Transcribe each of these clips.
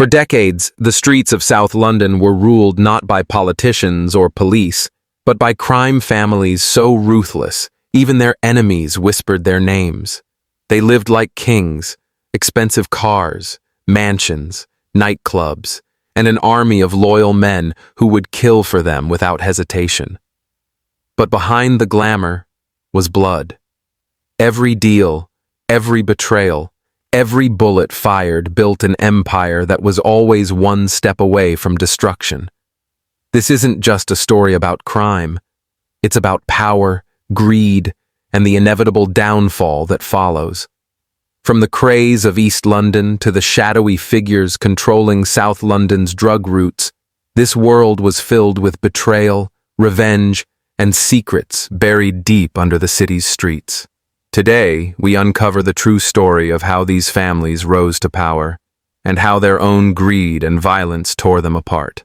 For decades, the streets of South London were ruled not by politicians or police, but by crime families so ruthless, even their enemies whispered their names. They lived like kings, expensive cars, mansions, nightclubs, and an army of loyal men who would kill for them without hesitation. But behind the glamour was blood. Every deal, every betrayal, every bullet fired built an empire that was always one step away from destruction. This isn't just a story about crime. It's about power, greed, and the inevitable downfall that follows. From the craze of East London to the shadowy figures controlling South London's drug routes, this world was filled with betrayal, revenge, and secrets buried deep under the city's streets. Today, we uncover the true story of how these families rose to power, and how their own greed and violence tore them apart.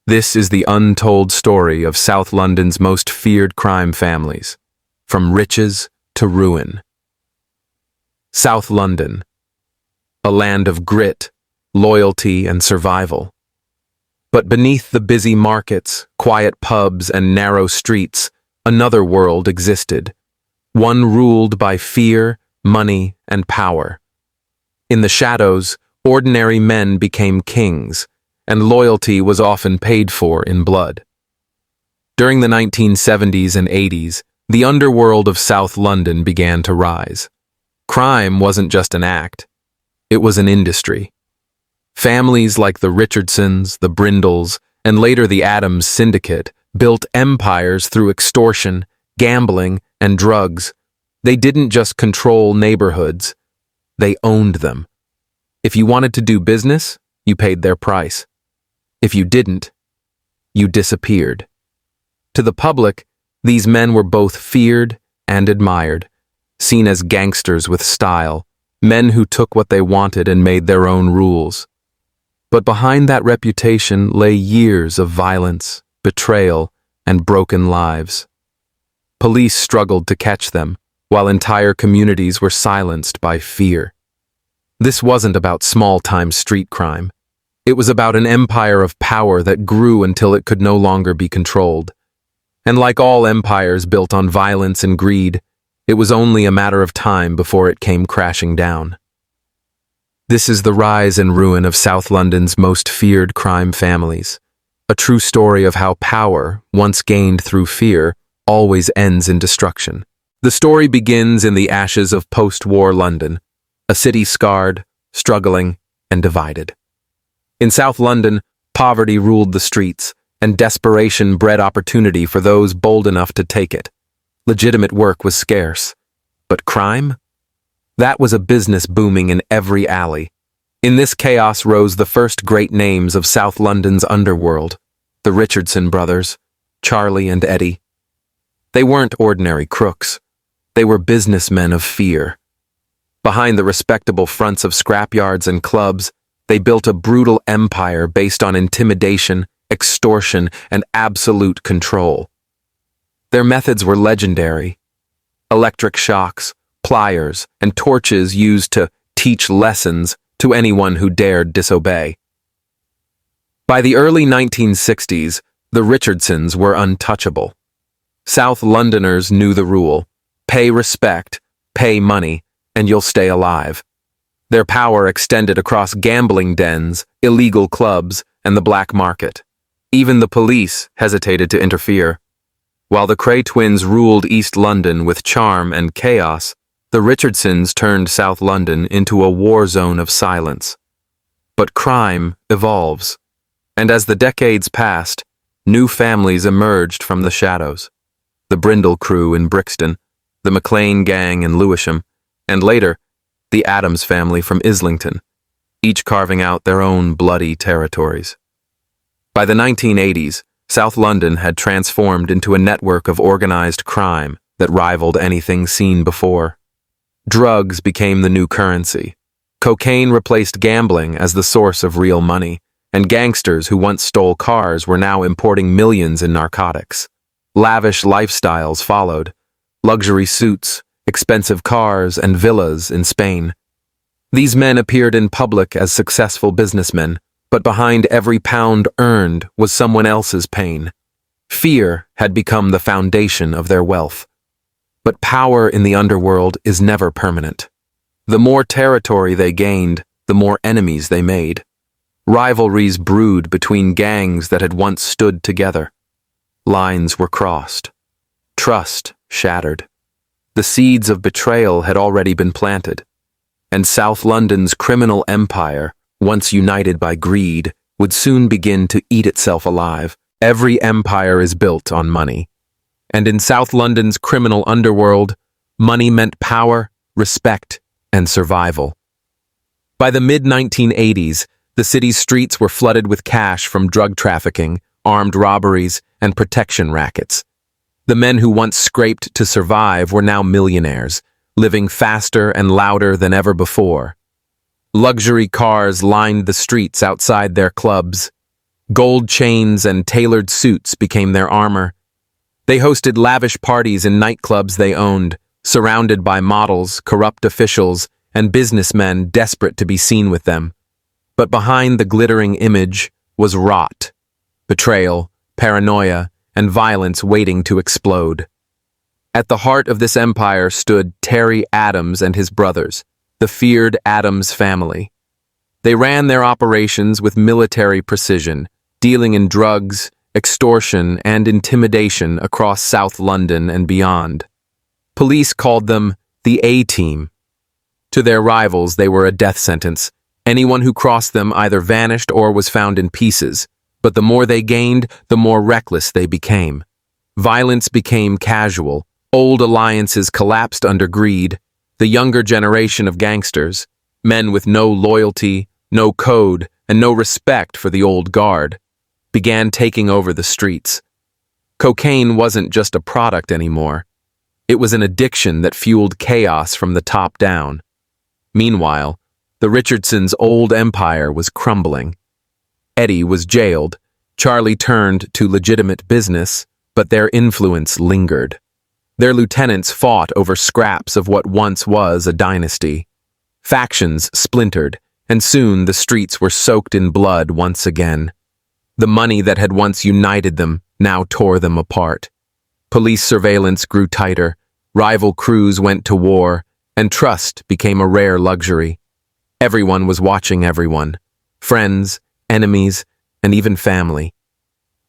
This is the untold story of South London's most feared crime families, from riches to ruin. South London, a land of grit, loyalty, and survival. But beneath the busy markets, quiet pubs, and narrow streets, another world existed, one ruled by fear, money, and power. In the shadows, ordinary men became kings, and loyalty was often paid for in blood. During the 1970s and 80s, the underworld of South London began to rise. Crime wasn't just an act, it was an industry. Families like the Richardsons, the Brindles, and later the Adams Syndicate built empires through extortion, gambling, and drugs. They didn't just control neighborhoods, they owned them. If you wanted to do business, you paid their price. If you didn't, you disappeared. To the public, these men were both feared and admired, seen as gangsters with style, men who took what they wanted and made their own rules. But behind that reputation lay years of violence, betrayal, and broken lives. Police struggled to catch them, while entire communities were silenced by fear. This wasn't about small-time street crime. It was about an empire of power that grew until it could no longer be controlled. And like all empires built on violence and greed, it was only a matter of time before it came crashing down. This is the rise and ruin of South London's most feared crime families, a true story of how power, once gained through fear, always ends in destruction. The story begins in the ashes of post-war London, a city scarred, struggling, and divided. In South London, poverty ruled the streets, and desperation bred opportunity for those bold enough to take it. Legitimate work was scarce. But crime? That was a business booming in every alley. In this chaos rose the first great names of South London's underworld, the Richardson brothers, Charlie and Eddie. They weren't ordinary crooks. They were businessmen of fear. Behind the respectable fronts of scrapyards and clubs, they built a brutal empire based on intimidation, extortion, and absolute control. Their methods were legendary. Electric shocks, pliers, and torches used to teach lessons to anyone who dared disobey. By the early 1960s, the Richardsons were untouchable. South Londoners knew the rule: pay respect, pay money, and you'll stay alive. Their power extended across gambling dens, illegal clubs, and the black market. Even the police hesitated to interfere. While the Cray twins ruled East London with charm and chaos, the Richardsons turned South London into a war zone of silence. But crime evolves, and as the decades passed, new families emerged from the shadows. The Brindle crew in Brixton, the McLean gang in Lewisham, and later, the Adams family from Islington, each carving out their own bloody territories. By the 1980s, South London had transformed into a network of organized crime that rivaled anything seen before. Drugs became the new currency. Cocaine replaced gambling as the source of real money, and gangsters who once stole cars were now importing millions in narcotics. Lavish lifestyles followed: luxury suits, expensive cars, and villas in Spain. These men appeared in public as successful businessmen, but behind every pound earned was someone else's pain. Fear had become the foundation of their wealth. But power in the underworld is never permanent. The more territory they gained, the more enemies they made. Rivalries brewed between gangs that had once stood together. Lines were crossed. Trust shattered. The seeds of betrayal had already been planted. And South London's criminal empire, once united by greed, would soon begin to eat itself alive. Every empire is built on money. And in South London's criminal underworld, money meant power, respect, and survival. By the mid-1980s, the city's streets were flooded with cash from drug trafficking, armed robberies, and protection rackets. The men who once scraped to survive were now millionaires, living faster and louder than ever before. Luxury cars lined the streets outside their clubs. Gold chains and tailored suits became their armor. They hosted lavish parties in nightclubs they owned, surrounded by models, corrupt officials, and businessmen desperate to be seen with them. But behind the glittering image was rot, betrayal, paranoia, and violence waiting to explode. At the heart of this empire stood Terry Adams and his brothers, the feared Adams family. They ran their operations with military precision, dealing in drugs, extortion, and intimidation across South London and beyond. Police called them the A-Team. To their rivals, they were a death sentence. Anyone who crossed them either vanished or was found in pieces, but the more they gained, the more reckless they became. Violence became casual, old alliances collapsed under greed, the younger generation of gangsters, men with no loyalty, no code, and no respect for the old guard, began taking over the streets. Cocaine wasn't just a product anymore. It was an addiction that fueled chaos from the top down. Meanwhile, the Richardsons' old empire was crumbling. Eddie was jailed, Charlie turned to legitimate business, but their influence lingered. Their lieutenants fought over scraps of what once was a dynasty. Factions splintered, and soon the streets were soaked in blood once again. The money that had once united them now tore them apart. Police surveillance grew tighter, rival crews went to war, and trust became a rare luxury. Everyone was watching everyone, friends, enemies, and even family.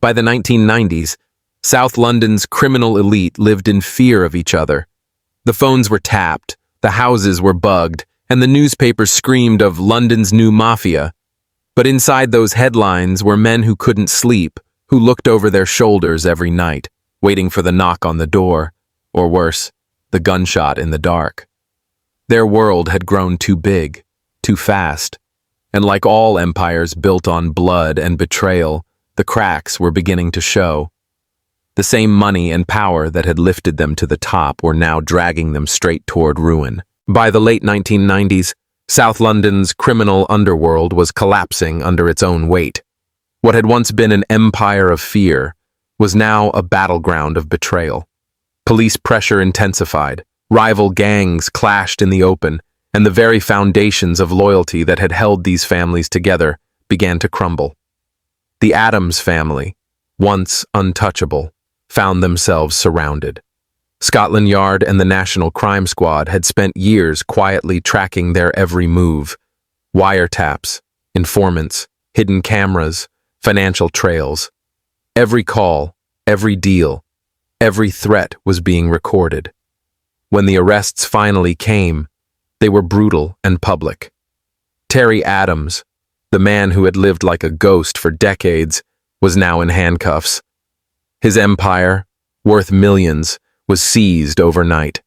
By the 1990s, South London's criminal elite lived in fear of each other. The phones were tapped, the houses were bugged, and the newspapers screamed of London's new mafia. But inside those headlines were men who couldn't sleep, who looked over their shoulders every night, waiting for the knock on the door, or worse, the gunshot in the dark. Their world had grown too big, too fast, and like all empires built on blood and betrayal, the cracks were beginning to show. The same money and power that had lifted them to the top were now dragging them straight toward ruin. By the late 1990s, South London's criminal underworld was collapsing under its own weight. What had once been an empire of fear was now a battleground of betrayal. Police pressure intensified, rival gangs clashed in the open, and the very foundations of loyalty that had held these families together began to crumble. The Adams family, once untouchable, found themselves surrounded. Scotland Yard and the National Crime Squad had spent years quietly tracking their every move. Wiretaps, informants, hidden cameras, financial trails. Every call, every deal, every threat was being recorded. When the arrests finally came, they were brutal and public. Terry Adams, the man who had lived like a ghost for decades, was now in handcuffs. His empire, worth millions, was seized overnight.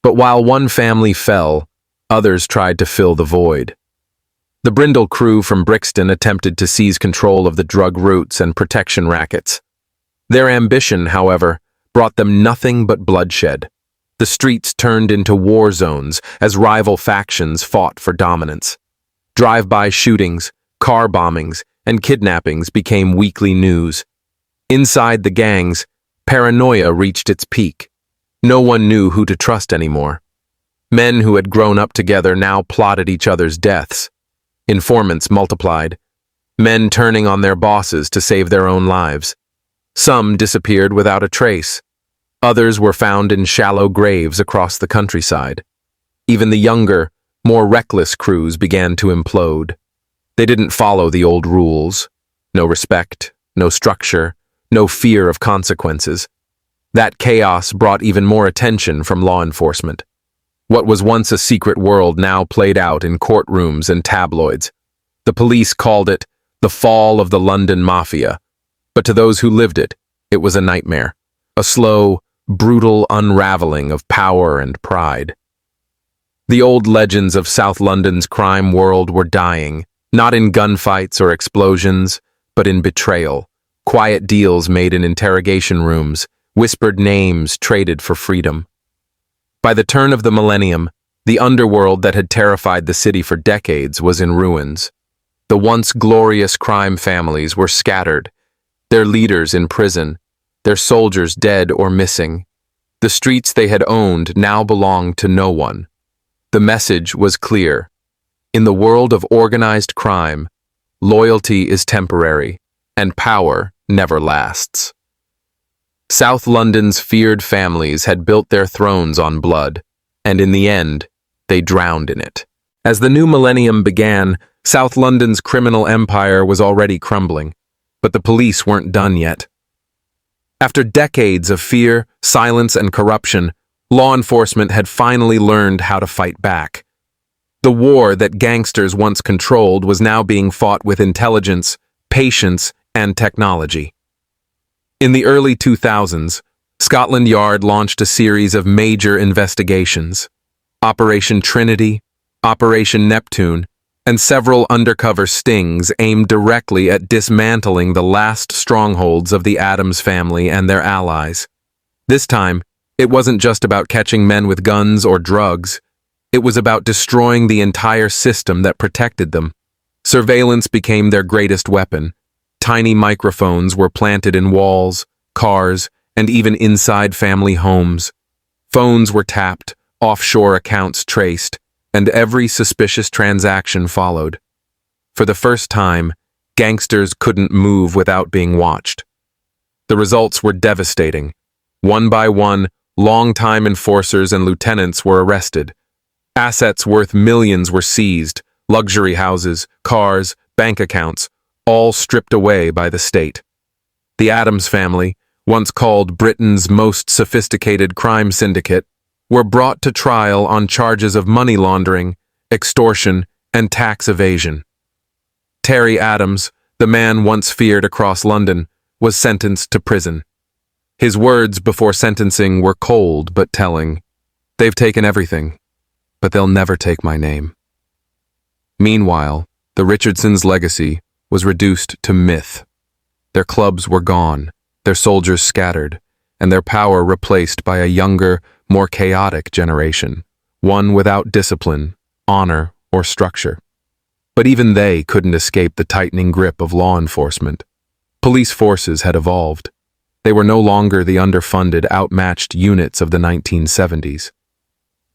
But while one family fell, others tried to fill the void. The Brindle crew from Brixton attempted to seize control of the drug routes and protection rackets. Their ambition, however, brought them nothing but bloodshed. The streets turned into war zones as rival factions fought for dominance. Drive-by shootings, car bombings, and kidnappings became weekly news. Inside the gangs, paranoia reached its peak. No one knew who to trust anymore. Men who had grown up together now plotted each other's deaths. Informants multiplied, men turning on their bosses to save their own lives. Some disappeared without a trace. Others were found in shallow graves across the countryside. Even the younger, more reckless crews began to implode. They didn't follow the old rules. No respect, no structure, no fear of consequences. That chaos brought even more attention from law enforcement. What was once a secret world now played out in courtrooms and tabloids. The police called it the fall of the London Mafia, but to those who lived it, it was a nightmare, a slow, brutal unraveling of power and pride. The old legends of South London's crime world were dying, not in gunfights or explosions, but in betrayal, quiet deals made in interrogation rooms, whispered names traded for freedom. By the turn of the millennium, the underworld that had terrified the city for decades was in ruins. The once glorious crime families were scattered, their leaders in prison, their soldiers dead or missing. The streets they had owned now belonged to no one. The message was clear. In the world of organized crime, loyalty is temporary, and power never lasts. South London's feared families had built their thrones on blood, and in the end, they drowned in it. As the new millennium began, South London's criminal empire was already crumbling, but the police weren't done yet. After decades of fear, silence, and corruption, law enforcement had finally learned how to fight back. The war that gangsters once controlled was now being fought with intelligence, patience, and technology. In the early 2000s, Scotland Yard launched a series of major investigations. Operation Trinity, Operation Neptune, and several undercover stings aimed directly at dismantling the last strongholds of the Addams family and their allies. This time, it wasn't just about catching men with guns or drugs. It was about destroying the entire system that protected them. Surveillance became their greatest weapon. Tiny microphones were planted in walls, cars, and even inside family homes. Phones were tapped, offshore accounts traced, and every suspicious transaction followed. For the first time, gangsters couldn't move without being watched. The results were devastating. One by one, long-time enforcers and lieutenants were arrested. Assets worth millions were seized, luxury houses, cars, bank accounts, all stripped away by the state. The Addams family, once called Britain's most sophisticated crime syndicate, were brought to trial on charges of money laundering, extortion, and tax evasion. Terry Addams, the man once feared across London, was sentenced to prison. His words before sentencing were cold but telling. "They've taken everything, but they'll never take my name." Meanwhile, the Richardsons' legacy was reduced to myth. Their clubs were gone, their soldiers scattered, and their power replaced by a younger, more chaotic generation, one without discipline, honor, or structure. But even they couldn't escape the tightening grip of law enforcement. Police forces had evolved. They were no longer the underfunded, outmatched units of the 1970s.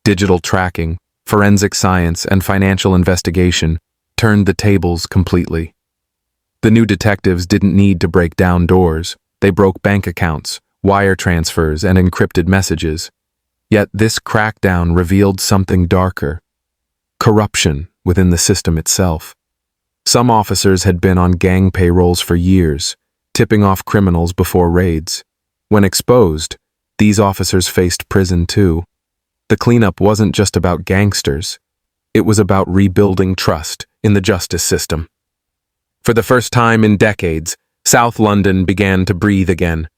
Digital tracking, forensic science, and financial investigation turned the tables completely. The new detectives didn't need to break down doors. They broke bank accounts, wire transfers, and encrypted messages. Yet this crackdown revealed something darker: corruption within the system itself. Some officers had been on gang payrolls for years, tipping off criminals before raids. When exposed, these officers faced prison too. The cleanup wasn't just about gangsters. It was about rebuilding trust in the justice system. For the first time in decades, South London began to breathe again.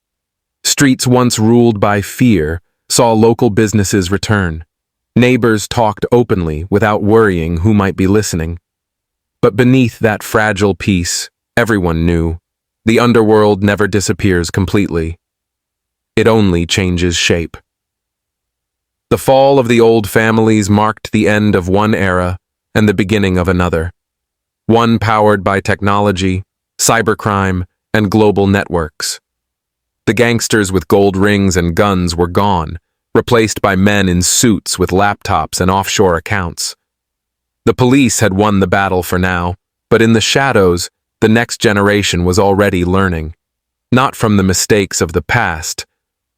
Streets once ruled by fear saw local businesses return. Neighbors talked openly without worrying who might be listening. But beneath that fragile peace, everyone knew, the underworld never disappears completely. It only changes shape. The fall of the old families marked the end of one era and the beginning of another. One powered by technology, cybercrime, and global networks. The gangsters with gold rings and guns were gone, replaced by men in suits with laptops and offshore accounts. The police had won the battle for now, but in the shadows, the next generation was already learning, not from the mistakes of the past,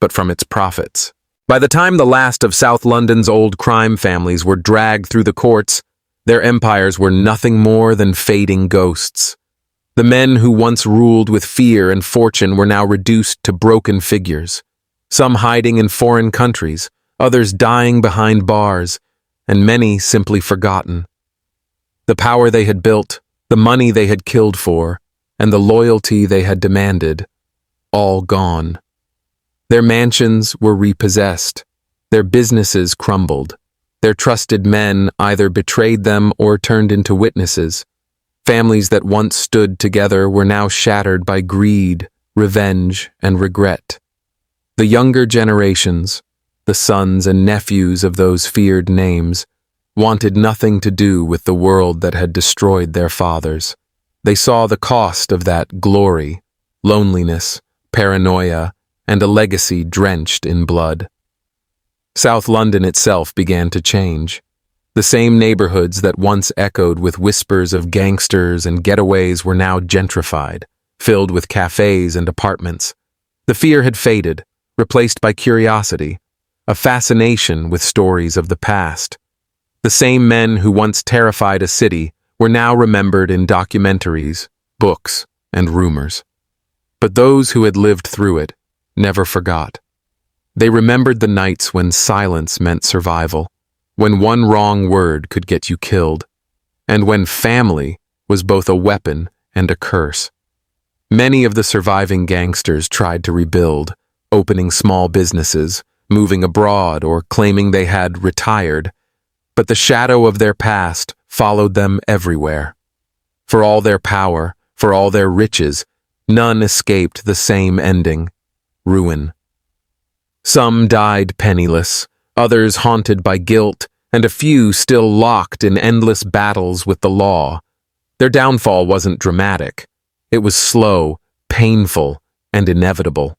but from its profits. By the time the last of South London's old crime families were dragged through the courts, their empires were nothing more than fading ghosts. The men who once ruled with fear and fortune were now reduced to broken figures, some hiding in foreign countries, others dying behind bars, and many simply forgotten. The power they had built, the money they had killed for, and the loyalty they had demanded, all gone. Their mansions were repossessed, their businesses crumbled, their trusted men either betrayed them or turned into witnesses. Families that once stood together were now shattered by greed, revenge, and regret. The younger generations, the sons and nephews of those feared names, wanted nothing to do with the world that had destroyed their fathers. They saw the cost of that glory, loneliness, paranoia, and a legacy drenched in blood. South London itself began to change. The same neighborhoods that once echoed with whispers of gangsters and getaways were now gentrified, filled with cafes and apartments. The fear had faded, replaced by curiosity, a fascination with stories of the past. The same men who once terrified a city were now remembered in documentaries, books, and rumors. But those who had lived through it never forgot. They remembered the nights when silence meant survival, when one wrong word could get you killed, and when family was both a weapon and a curse. Many of the surviving gangsters tried to rebuild, opening small businesses, moving abroad, or claiming they had retired, but the shadow of their past followed them everywhere. For all their power, for all their riches, none escaped the same ending: ruin. Some died penniless, others haunted by guilt, and a few still locked in endless battles with the law. Their downfall wasn't dramatic. It was slow, painful, and inevitable.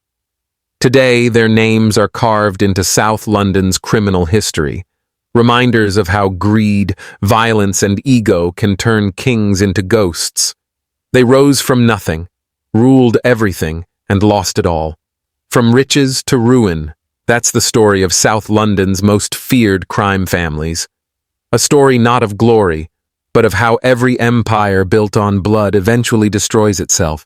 Today, their names are carved into South London's criminal history, reminders of how greed, violence, and ego can turn kings into ghosts. They rose from nothing, ruled everything, and lost it all. From riches to ruin, that's the story of South London's most feared crime families. A story not of glory, but of how every empire built on blood eventually destroys itself,